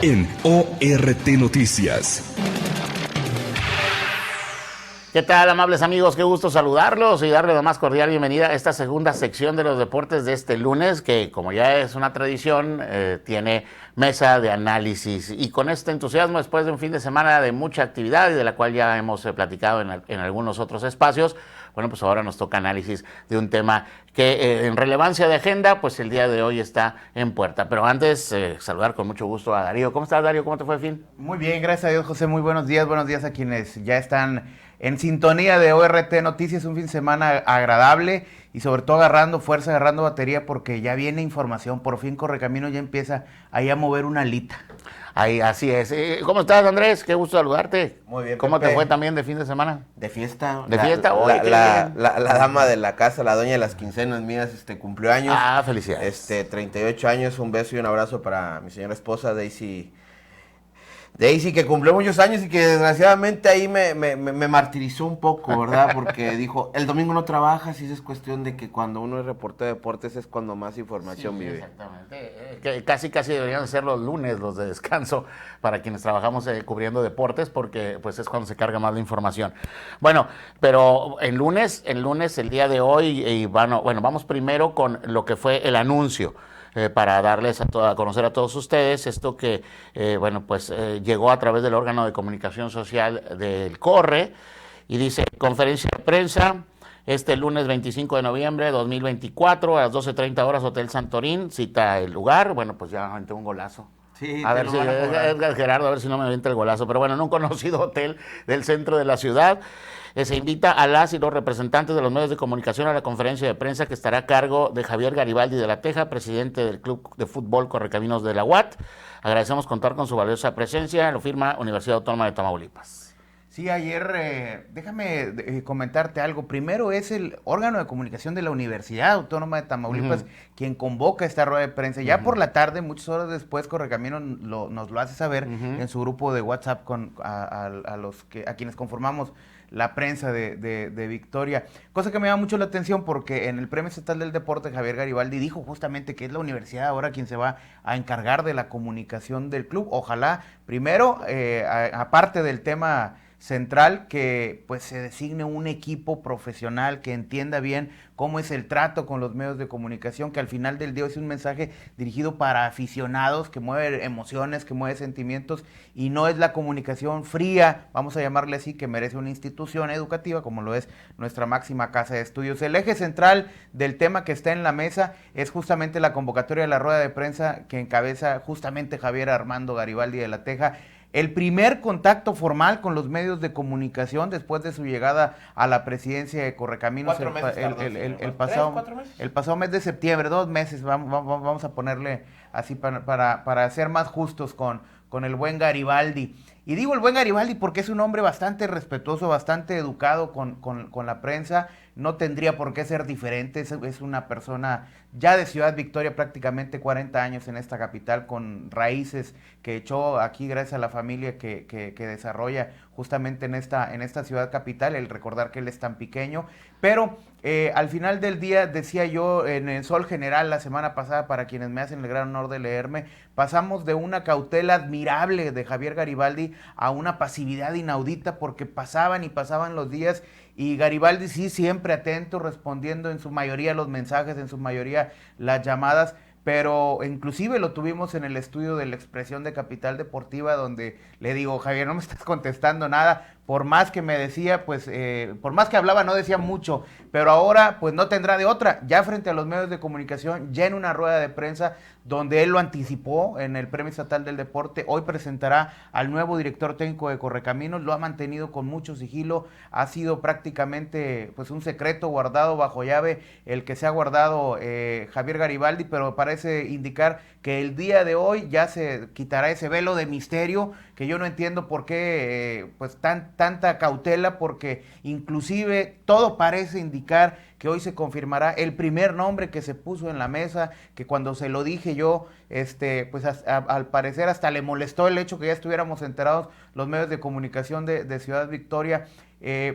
en ORT Noticias. ¿Qué tal, amables amigos? Qué gusto saludarlos y darle la más cordial bienvenida a esta segunda sección de los deportes de este lunes, que como ya es una tradición, tiene mesa de análisis. Y con este entusiasmo, después de un fin de semana de mucha actividad y de la cual ya hemos platicado en algunos otros espacios, bueno, pues ahora nos toca análisis de un tema que en relevancia de agenda, pues el día de hoy está en puerta. Pero antes, saludar con mucho gusto a Darío. ¿Cómo estás, Darío? ¿Cómo te fue el fin? Muy bien, gracias a Dios, José. Muy buenos días a quienes ya están en sintonía de ORT Noticias. Un fin de semana agradable y sobre todo agarrando fuerza, agarrando batería, porque ya viene información. Por fin Correcaminos ya empieza ahí a mover una alita. Ahí, así es. ¿Cómo estás, Andrés? Qué gusto saludarte. Muy bien, ¿Cómo Pepe. te fue también de fin de semana? De fiesta. ¿De fiesta? Hoy, La dama de la casa, la doña de las quincenas mías, cumplió años. Ah, felicidades. 38 años, un beso y un abrazo para mi señora esposa, Daisy. Daisy, que cumplió muchos años y que desgraciadamente ahí me martirizó un poco, ¿verdad? Porque dijo, el domingo no trabajas, y eso es cuestión de que cuando uno es reportero de deportes es cuando más información vive. Exactamente. Que casi deberían ser los lunes, los de descanso, para quienes trabajamos cubriendo deportes, porque pues es cuando se carga más la información. Bueno, pero el lunes, el día de hoy, vamos primero con lo que fue el anuncio. Para darles a conocer a todos ustedes esto que, llegó a través del órgano de comunicación social del CORRE, y dice: conferencia de prensa este lunes 25 de noviembre de 2024 a las 12:30 horas, Hotel Santorín, cita el lugar. Bueno, pues ya aventé un golazo. Sí, A ver si Gerardo, a ver si no me avienta el golazo, pero bueno, en un conocido hotel del centro de la ciudad. Se invita a las y los representantes de los medios de comunicación a la conferencia de prensa que estará a cargo de Javier Garibaldi de la Teja, presidente del Club de Fútbol Correcaminos de la UAT. Agradecemos contar con su valiosa presencia. Lo firma Universidad Autónoma de Tamaulipas. Sí, ayer, déjame comentarte algo. Primero es el órgano de comunicación de la Universidad Autónoma de Tamaulipas quien convoca esta rueda de prensa. Ya por la tarde, muchas horas después, Correcaminos nos lo hace saber en su grupo de WhatsApp a quienes conformamos la prensa de Victoria. Cosa que me llama mucho la atención, porque en el Premio Estatal del Deporte, Javier Garibaldi dijo justamente que es la universidad ahora quien se va a encargar de la comunicación del club. Ojalá, primero, aparte del tema central, que pues se designe un equipo profesional que entienda bien cómo es el trato con los medios de comunicación, que al final del día es un mensaje dirigido para aficionados, que mueve emociones, que mueve sentimientos, y no es la comunicación fría, vamos a llamarle así, que merece una institución educativa como lo es nuestra máxima casa de estudios. El eje central del tema que está en la mesa es justamente la convocatoria de la rueda de prensa que encabeza justamente Javier Armando Garibaldi de la Teja. El primer contacto formal con los medios de comunicación después de su llegada a la presidencia de Correcaminos el pasado mes de septiembre, 2 meses, vamos a ponerle así para ser más justos con el buen Garibaldi. Y digo el buen Garibaldi porque es un hombre bastante respetuoso, bastante educado con la prensa. No tendría por qué ser diferente. Es una persona ya de Ciudad Victoria, prácticamente 40 años en esta capital, con raíces que echó aquí gracias a la familia que desarrolla justamente en esta ciudad capital. El recordar que él es tan pequeño, pero al final del día, decía yo en el Sol General la semana pasada, para quienes me hacen el gran honor de leerme, pasamos de una cautela admirable de Javier Garibaldi a una pasividad inaudita, porque pasaban los días y Garibaldi sí siempre atento, respondiendo en su mayoría los mensajes, en su mayoría las llamadas, pero inclusive lo tuvimos en el estudio de La Expresión de Capital Deportiva, donde le digo: Javier, no me estás contestando nada. Por más que me decía, pues, por más que hablaba, no decía mucho, pero ahora, pues, no tendrá de otra. Ya frente a los medios de comunicación, ya en una rueda de prensa, donde él lo anticipó en el Premio Estatal del Deporte, hoy presentará al nuevo director técnico de Correcaminos. Lo ha mantenido con mucho sigilo, ha sido prácticamente, pues, un secreto guardado bajo llave, el que se ha guardado Javier Garibaldi, pero parece indicar que el día de hoy ya se quitará ese velo de misterio, que yo no entiendo por qué, pues, tanta cautela, porque inclusive todo parece indicar que hoy se confirmará el primer nombre que se puso en la mesa, que cuando se lo dije yo, pues al parecer hasta le molestó el hecho que ya estuviéramos enterados los medios de comunicación de Ciudad Victoria,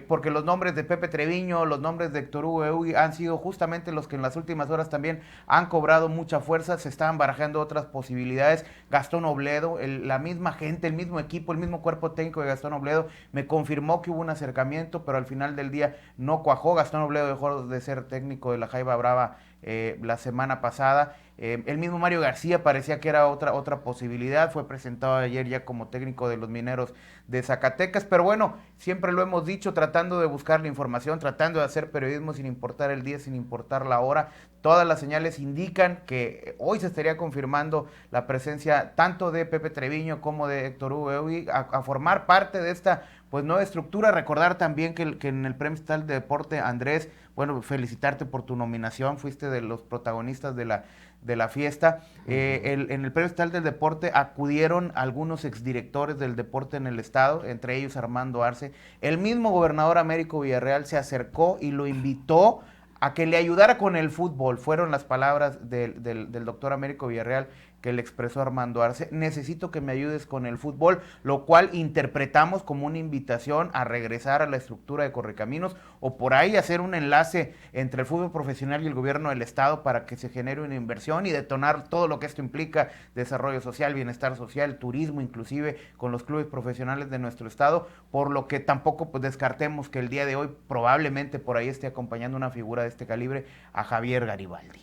porque los nombres de Pepe Treviño, los nombres de Héctor Hugo Ehue han sido justamente los que en las últimas horas también han cobrado mucha fuerza. Se estaban barajando otras posibilidades. Gastón Obledo, la misma gente, el mismo equipo, el mismo cuerpo técnico de Gastón Obledo me confirmó que hubo un acercamiento, pero al final del día no cuajó. Gastón Obledo dejó de ser técnico de la Jaiba Brava la semana pasada. El mismo Mario García parecía que era otra posibilidad, fue presentado ayer ya como técnico de los Mineros de Zacatecas, pero bueno, siempre lo hemos dicho, tratando de buscar la información, tratando de hacer periodismo sin importar el día, sin importar la hora. Todas las señales indican que hoy se estaría confirmando la presencia tanto de Pepe Treviño como de Héctor Hugo Ehue a formar parte de esta pues nueva estructura. Recordar también que en el Premio Estatal de Deporte, Andrés, bueno, felicitarte por tu nominación, fuiste de los protagonistas de la fiesta. En el Premio Estatal del Deporte acudieron algunos exdirectores del deporte en el estado, entre ellos Armando Arce. El mismo gobernador Américo Villarreal se acercó y lo invitó a que le ayudara con el fútbol. Fueron las palabras del doctor Américo Villarreal que le expresó Armando Arce: necesito que me ayudes con el fútbol, lo cual interpretamos como una invitación a regresar a la estructura de Correcaminos, o por ahí hacer un enlace entre el fútbol profesional y el gobierno del estado para que se genere una inversión y detonar todo lo que esto implica: desarrollo social, bienestar social, turismo, inclusive con los clubes profesionales de nuestro estado, por lo que tampoco pues descartemos que el día de hoy probablemente por ahí esté acompañando una figura de este calibre a Javier Garibaldi.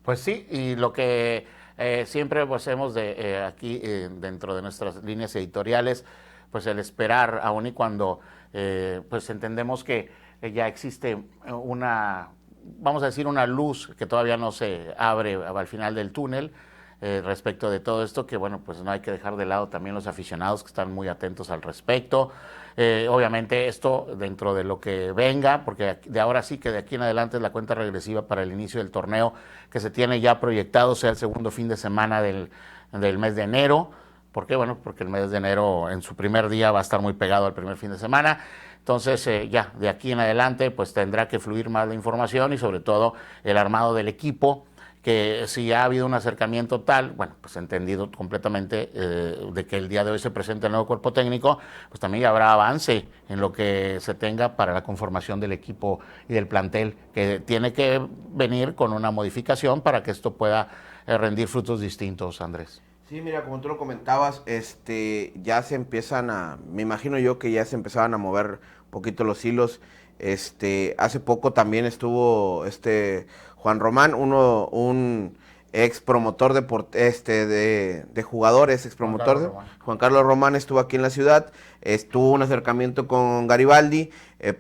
Pues sí, y lo que siempre pues hemos aquí dentro de nuestras líneas editoriales, pues el esperar, aun y cuando pues entendemos que ya existe vamos a decir, una luz que todavía no se abre al final del túnel, respecto de todo esto, que bueno, pues no hay que dejar de lado también los aficionados que están muy atentos al respecto. Obviamente esto dentro de lo que venga, porque de ahora sí que de aquí en adelante es la cuenta regresiva para el inicio del torneo, que se tiene ya proyectado sea el segundo fin de semana del mes de enero. ¿Por qué? Bueno, porque el mes de enero en su primer día va a estar muy pegado al primer fin de semana. Entonces ya de aquí en adelante pues tendrá que fluir más la información y sobre todo el armado del equipo, que si ha habido un acercamiento tal, bueno, pues entendido completamente de que el día de hoy se presenta el nuevo cuerpo técnico, pues también ya habrá avance en lo que se tenga para la conformación del equipo y del plantel, que tiene que venir con una modificación para que esto pueda rendir frutos distintos, Andrés. Sí, mira, como tú lo comentabas, ya se empiezan me imagino yo que ya se empezaban a mover un poquito los hilos. Hace poco también estuvo Juan Román, un ex promotor de jugadores, ex promotor, Juan Carlos Román estuvo aquí en la ciudad, estuvo un acercamiento con Garibaldi.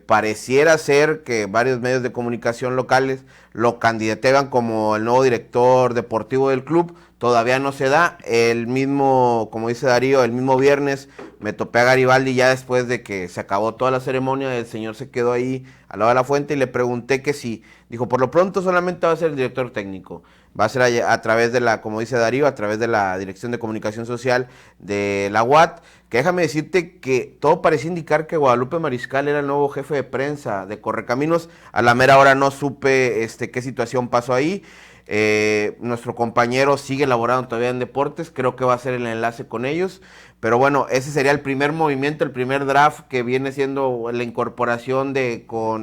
Pareciera ser que varios medios de comunicación locales lo candidatean como el nuevo director deportivo del club. Todavía no se da. El mismo, como dice Darío, el mismo viernes me topé a Garibaldi ya después de que se acabó toda la ceremonia. El señor se quedó ahí al lado de la fuente y le pregunté que sí. Dijo, por lo pronto solamente va a ser el director técnico. Va a ser a través de como dice Darío, a través de la Dirección de Comunicación Social de la UAT, que déjame decirte que todo parecía indicar que Guadalupe Mariscal era el nuevo jefe de prensa de Correcaminos. A la mera hora no supe qué situación pasó ahí. Nuestro compañero sigue laborando todavía en deportes, creo que va a ser el enlace con ellos, pero bueno, ese sería el primer movimiento, el primer draft, que viene siendo la incorporación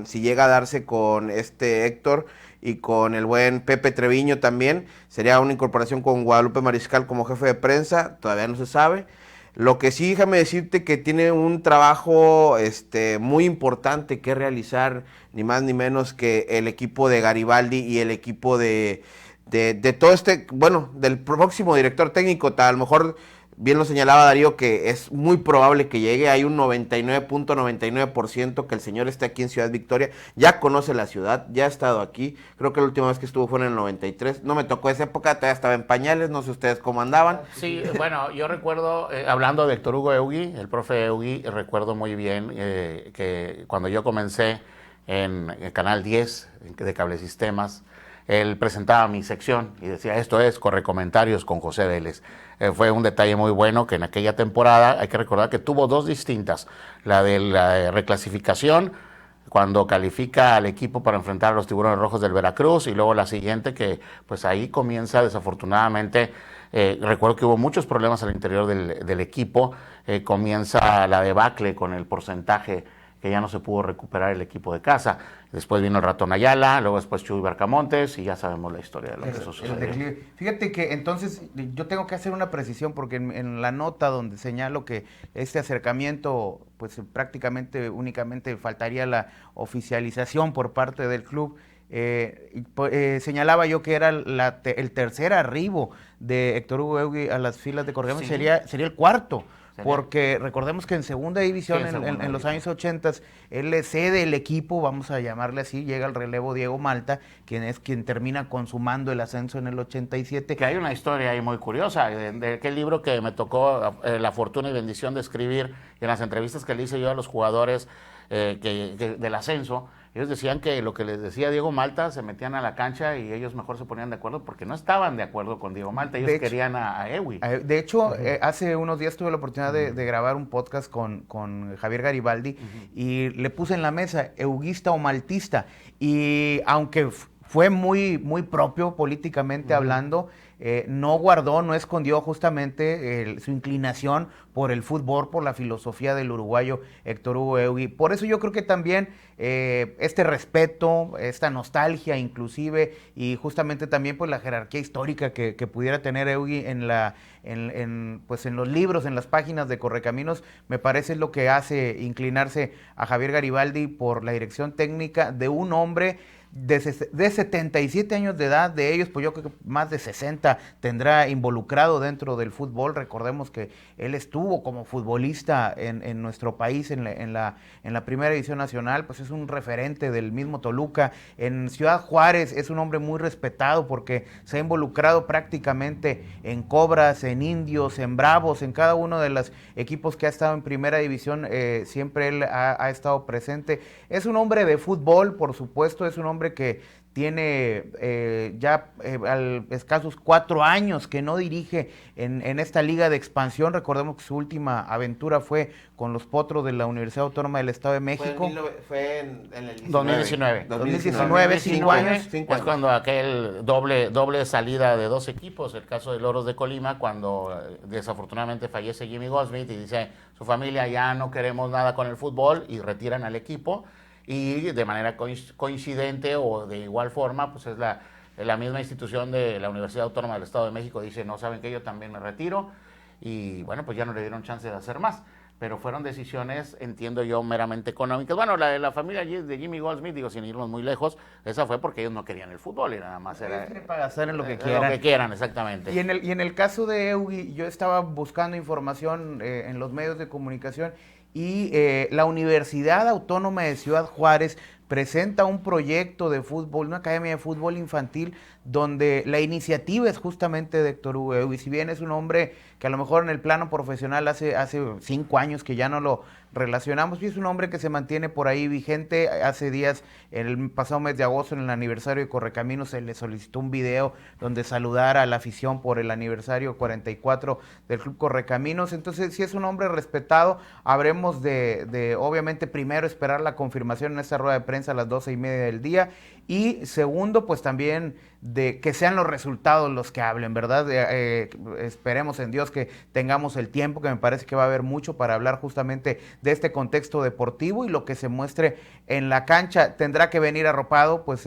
si llega a darse con Héctor y con el buen Pepe Treviño también, sería una incorporación con Guadalupe Mariscal como jefe de prensa, todavía no se sabe. Lo que sí, déjame decirte que tiene un trabajo muy importante que realizar, ni más ni menos que el equipo de Garibaldi y el equipo de todo del próximo director técnico. A lo mejor, bien lo señalaba Darío, que es muy probable que llegue. Hay un 99.99% que el señor esté aquí en Ciudad Victoria. Ya conoce la ciudad, ya ha estado aquí. Creo que la última vez que estuvo fue en el 93. No me tocó esa época, todavía estaba en pañales, no sé ustedes cómo andaban. Sí, bueno, yo recuerdo, hablando de Héctor Hugo Ehue, el profe Ehue, recuerdo muy bien que cuando yo comencé en el Canal 10 de Cablesistemas, él presentaba mi sección y decía, esto es Correcomentarios con José Vélez. Fue un detalle muy bueno que en aquella temporada, hay que recordar que tuvo dos distintas, la de la reclasificación cuando califica al equipo para enfrentar a los Tiburones Rojos del Veracruz, y luego la siguiente que pues ahí comienza desafortunadamente, recuerdo que hubo muchos problemas al interior del equipo, comienza la debacle con el porcentaje que ya no se pudo recuperar el equipo de casa. Después vino el Ratón Ayala, luego después Chuy Barcamontes, y ya sabemos la historia de lo que eso sucedió. Fíjate que entonces yo tengo que hacer una precisión, porque en la nota donde señalo que este acercamiento, pues prácticamente únicamente faltaría la oficialización por parte del club, señalaba yo que era el tercer arribo de Héctor Hugo Ehue a las filas de Correcaminos, Sí. sería el cuarto. Porque recordemos que en segunda división, Sí, en los años 80, él le cede el equipo, vamos a llamarle así, llega al relevo Diego Malta, quien termina consumando el ascenso en el 87. Que hay una historia ahí muy curiosa, de aquel libro que me tocó la fortuna y bendición de escribir, y en las entrevistas que le hice yo a los jugadores del ascenso. Ellos decían que lo que les decía Diego Malta, se metían a la cancha y ellos mejor se ponían de acuerdo porque no estaban de acuerdo con Diego Malta, ellos querían a Ehue. De hecho, hace unos días tuve la oportunidad de grabar un podcast con Javier Garibaldi, y le puse en la mesa euguista o maltista, y aunque fue muy propio políticamente hablando, no guardó, no escondió justamente su inclinación por el fútbol, por la filosofía del uruguayo Héctor Hugo Ehue. Por eso yo creo que también este respeto, esta nostalgia inclusive, y justamente también pues la jerarquía histórica que pudiera tener Ehue pues en los libros, en las páginas de Correcaminos, me parece lo que hace inclinarse a Javier Garibaldi por la dirección técnica de un hombre de 77 años de edad. De ellos, pues yo creo que más de 60 tendrá involucrado dentro del fútbol. Recordemos que él estuvo como futbolista en nuestro país en la primera división nacional, pues es un referente del mismo Toluca. En Ciudad Juárez es un hombre muy respetado porque se ha involucrado prácticamente en Cobras, en Indios, en Bravos, en cada uno de los equipos que ha estado en primera división, siempre él ha estado presente. Es un hombre de fútbol, por supuesto, es un hombre que tiene al escasos 4 años que no dirige en esta liga de expansión. Recordemos que su última aventura fue con los Potros de la Universidad Autónoma del Estado de México. Fue en el 2019. 5 años. Es cuando aquel doble salida de 2 equipos, el caso de Loros de Colima, cuando desafortunadamente fallece Jimmy Goldsmith y dice su familia ya no queremos nada con el fútbol, y retiran al equipo. Y de manera coincidente o de igual forma, pues es la misma institución de la Universidad Autónoma del Estado de México, dice, no, saben que yo también me retiro, y bueno, pues ya no le dieron chance de hacer más, pero fueron decisiones, entiendo yo, meramente económicas. Bueno, la familia de Jimmy Goldsmith, digo, sin irnos muy lejos, esa fue porque ellos no querían el fútbol, y nada más era para hacer en lo que quieran. Lo que quieran, exactamente. Y en el caso de Ehue, yo estaba buscando información en los medios de comunicación, y la Universidad Autónoma de Ciudad Juárez presenta un proyecto de fútbol, una academia de fútbol infantil, donde la iniciativa es justamente de Héctor Hugo Ehue. Y si bien es un hombre que a lo mejor en el plano profesional hace 5 años que ya no lo relacionamos, y es un hombre que se mantiene por ahí vigente. Hace días, en el pasado mes de agosto, en el aniversario de Correcaminos, se le solicitó un video donde saludara a la afición por el aniversario 44 del Club Correcaminos. Entonces, si es un hombre respetado, habremos de obviamente, primero esperar la confirmación en esta rueda de prensa a las 12:30 del día, y segundo, pues también de que sean los resultados los que hablen, ¿verdad? Esperemos en Dios que tengamos el tiempo, que me parece que va a haber mucho para hablar justamente de este contexto deportivo, y lo que se muestre en la cancha tendrá que venir arropado, pues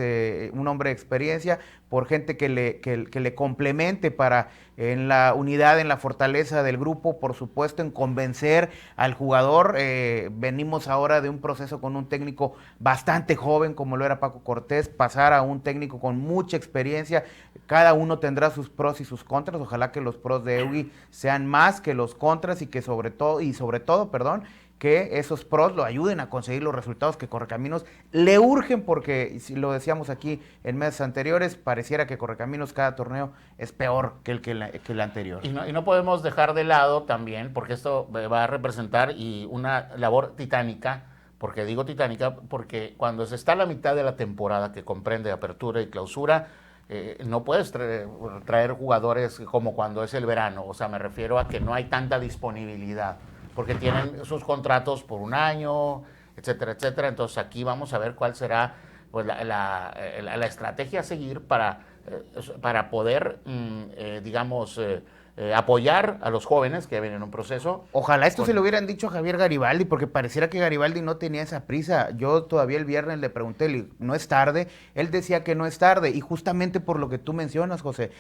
un hombre de experiencia, por gente que le complemente para en la unidad, en la fortaleza del grupo, por supuesto, en convencer al jugador. Venimos ahora de un proceso con un técnico bastante joven, como lo era Paco Cortés, pasar a un técnico con mucha experiencia. Cada uno tendrá sus pros y sus contras. Ojalá que los pros de Ehue sean más que los contras, y que sobre todo, que esos pros lo ayuden a conseguir los resultados que Correcaminos le urgen, porque, si lo decíamos aquí en meses anteriores, pareciera que Correcaminos cada torneo es peor que el anterior. Y no podemos dejar de lado también, porque esto va a representar una labor titánica, porque digo titánica, porque cuando se está a la mitad de la temporada, que comprende apertura y clausura, no puedes traer jugadores como cuando es el verano. O sea, me refiero a que no hay tanta disponibilidad, porque tienen sus contratos por 1 año, etcétera, etcétera. Entonces aquí vamos a ver cuál será pues la estrategia a seguir para poder, digamos, apoyar a los jóvenes que vienen en un proceso. Ojalá esto se lo hubieran dicho a Javier Garibaldi, porque pareciera que Garibaldi no tenía esa prisa. Yo todavía el viernes le pregunté, ¿no es tarde? Él decía que no es tarde, y justamente por lo que tú mencionas, José,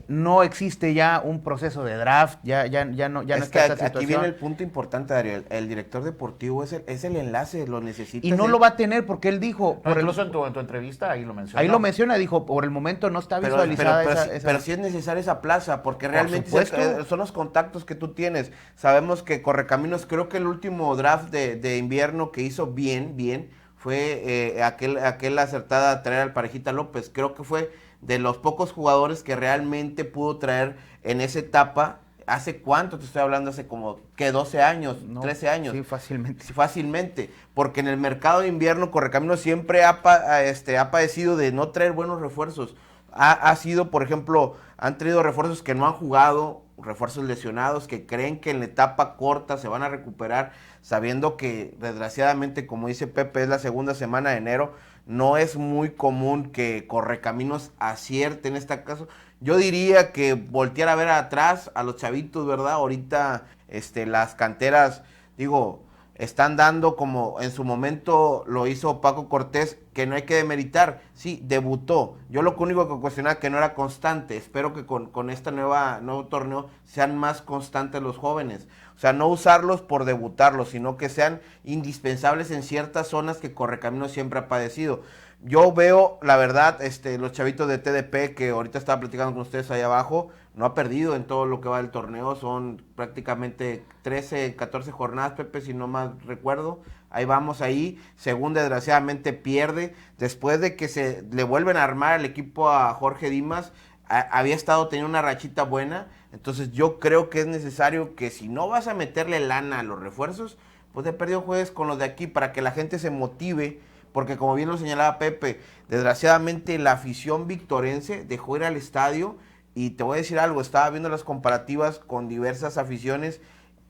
no existe ya un proceso de draft, ya no Es está que esa aquí viene el situación. punto importante, Darío. El director deportivo es el enlace, lo necesita. Y no lo va a tener porque él dijo... No, incluso en tu entrevista ahí lo mencionó. Ahí lo menciona, dijo, por el momento no está visualizada esa... Pero sí es necesaria esa plaza, porque Por realmente supuesto. son los contactos que tú tienes. Sabemos que Correcaminos, creo que el último draft de invierno que hizo bien, fue aquel acertada a traer al Parejita López. Creo que fue de los pocos jugadores que realmente pudo traer en esa etapa. ¿Hace cuánto te estoy hablando? Hace como, ¿qué? 12 años, No, 13 años. sí, fácilmente. Sí, fácilmente, porque en el mercado de invierno Correcaminos siempre ha padecido de no traer buenos refuerzos. Ha sido, por ejemplo, han traído refuerzos que no han jugado, refuerzos lesionados, que creen que en la etapa corta se van a recuperar, sabiendo que desgraciadamente, como dice Pepe, es la segunda semana de enero. No es muy común que Correcaminos acierte en este caso. Yo diría que voltear a ver atrás a los chavitos, ¿verdad? Ahorita las canteras, digo, están dando como en su momento lo hizo Paco Cortés, que no hay que demeritar. Sí, debutó. Yo lo único que cuestionaba que no era constante. Espero que con este nuevo torneo sean más constantes los jóvenes. O sea, no usarlos por debutarlos, sino que sean indispensables en ciertas zonas que Correcaminos siempre ha padecido. Yo veo, la verdad, los chavitos de TDP que ahorita estaba platicando con ustedes ahí abajo, no ha perdido en todo lo que va del torneo. Son prácticamente 13, 14 jornadas, Pepe, si no mal recuerdo. Ahí vamos ahí. Segunda, desgraciadamente, pierde. Después de que se le vuelven a armar el equipo a Jorge Dimas, había estado teniendo una rachita buena. Entonces yo creo que es necesario que si no vas a meterle lana a los refuerzos, pues de perdido juegues con los de aquí para que la gente se motive. Porque como bien lo señalaba Pepe, desgraciadamente la afición victorense dejó ir al estadio. Y te voy a decir algo, estaba viendo las comparativas con diversas aficiones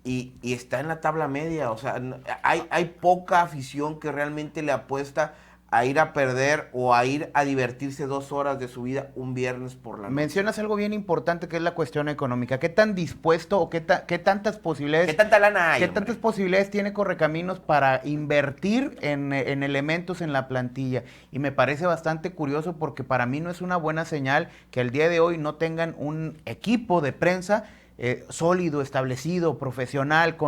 y está en la tabla media. O sea, hay poca afición que realmente le apuesta a ir a perder o a ir a divertirse 2 horas de su vida un viernes por la noche. Mencionas algo bien importante que es la cuestión económica. ¿Qué tan dispuesto o qué tantas posibilidades... ¿Qué tanta lana hay, ¿Qué hombre? tantas posibilidades tiene Correcaminos para invertir en elementos en la plantilla? Y me parece bastante curioso porque para mí no es una buena señal que el día de hoy no tengan un equipo de prensa sólido, establecido, profesional,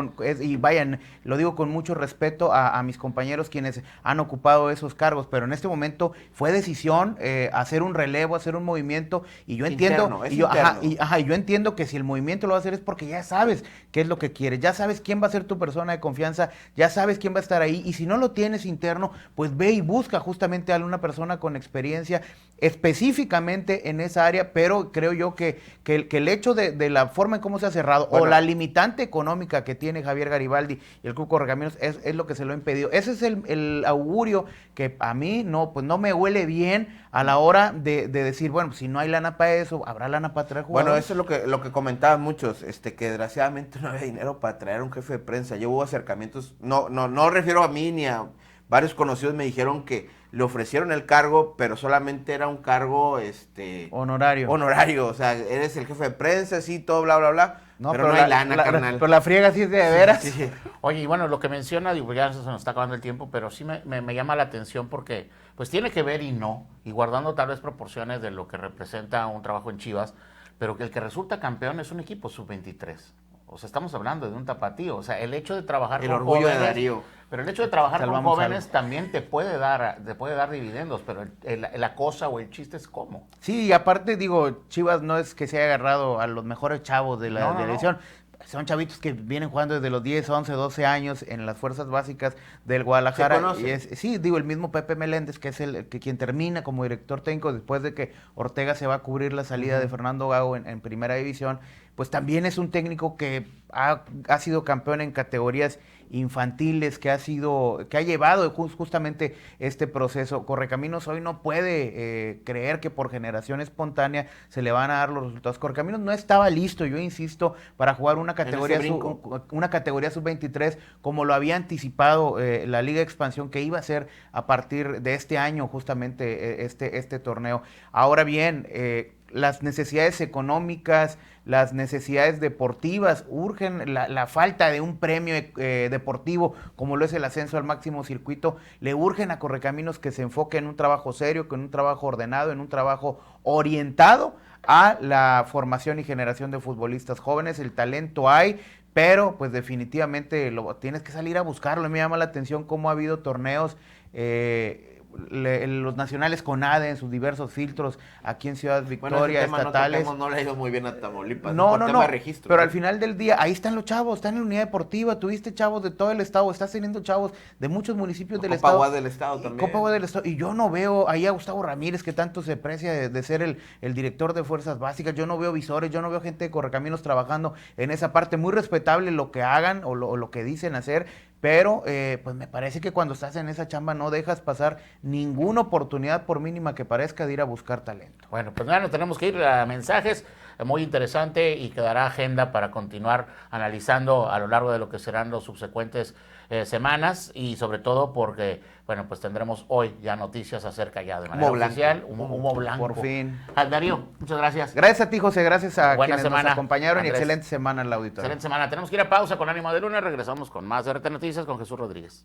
y vayan, lo digo con mucho respeto a mis compañeros quienes han ocupado esos cargos, pero en este momento fue decisión hacer un relevo, hacer un movimiento, y yo entiendo, Interno, es y yo, interno. yo entiendo que si el movimiento lo va a hacer es porque ya sabes qué es lo que quieres, ya sabes quién va a ser tu persona de confianza, ya sabes quién va a estar ahí, y si no lo tienes interno, pues ve y busca justamente a una persona con experiencia específicamente en esa área, pero creo yo que el hecho de la forma en cómo se ha cerrado, bueno, o la limitante económica que tiene Javier Garibaldi y el Club Correcaminos es lo que se lo ha impedido. Ese es el augurio que a mí no me huele bien a la hora de decir, bueno, si no hay lana para eso, habrá lana para traer jugadores. Bueno, eso es lo que comentaban muchos, que desgraciadamente no había dinero para traer un jefe de prensa. Yo hubo acercamientos, no refiero a mí ni a varios conocidos, me dijeron que le ofrecieron el cargo, pero solamente era un cargo, honorario. Honorario, o sea, eres el jefe de prensa, sí, todo, bla, bla, bla, pero no hay lana, carnal. Pero la friega sí es de veras. Sí. Oye, y bueno, lo que menciona, digo, ya se nos está acabando el tiempo, pero sí me llama la atención porque pues tiene que ver y no, y guardando tal vez proporciones de lo que representa un trabajo en Chivas, pero que el que resulta campeón es un equipo sub-23. O sea, estamos hablando de un tapatío. O sea, el hecho de trabajar El con orgullo jóvenes, de Darío. Pero el hecho de trabajar Salvamos con jóvenes algo. también te puede dar dividendos, pero la cosa o el chiste es cómo. Sí, y aparte digo, Chivas no es que se haya agarrado a los mejores chavos de la división. Son chavitos que vienen jugando desde los 10, 11, 12 años en las fuerzas básicas del Guadalajara. Y sí, digo, el mismo Pepe Meléndez, que es quien termina como director técnico después de que Ortega se va a cubrir la salida de Fernando Gago en primera división, pues también es un técnico que ha sido campeón en categorías infantiles, que ha llevado justamente este proceso. Correcaminos hoy no puede creer que por generación espontánea se le van a dar los resultados. Correcaminos no estaba listo, yo insisto, para jugar una categoría sub-23, como lo había anticipado la Liga de Expansión, que iba a ser a partir de este año justamente este torneo. Ahora bien, las necesidades económicas, las necesidades deportivas urgen, la falta de un premio deportivo como lo es el ascenso al máximo circuito, le urgen a Correcaminos que se enfoque en un trabajo serio, en un trabajo ordenado, en un trabajo orientado a la formación y generación de futbolistas jóvenes. El talento hay, pero pues definitivamente tienes que salir a buscarlo. Me llama la atención cómo ha habido torneos, los nacionales CONADE en sus diversos filtros aquí en Ciudad Victoria, estatales. No le ha ido muy bien a Tamaulipas. No, registro, pero al final del día, ahí están los chavos, están en la unidad deportiva, tuviste chavos de todo el estado, estás teniendo chavos de muchos municipios del estado. Copa del Estado también. Copa Agua del Estado, y yo no veo ahí a Gustavo Ramírez, que tanto se aprecia de ser el director de Fuerzas Básicas, yo no veo visores, yo no veo gente de Correcaminos trabajando en esa parte. Muy respetable lo que hagan o lo que dicen hacer, pero pues me parece que cuando estás en esa chamba no dejas pasar ninguna oportunidad, por mínima que parezca, de ir a buscar talento. Bueno, pues nada, tenemos que ir a mensajes, muy interesante, y quedará agenda para continuar analizando a lo largo de lo que serán los subsecuentes semanas, y sobre todo porque, bueno, pues tendremos hoy ya noticias acerca ya de manera oficial, humo blanco. Por fin. Darío, muchas gracias. Gracias a ti, José, gracias a Buena quienes semana, nos acompañaron, Andrés. y excelente semana en la auditoría. Excelente semana. Tenemos que ir a pausa con Ánimo de Lunes, regresamos con más de RT Noticias con Jesús Rodríguez.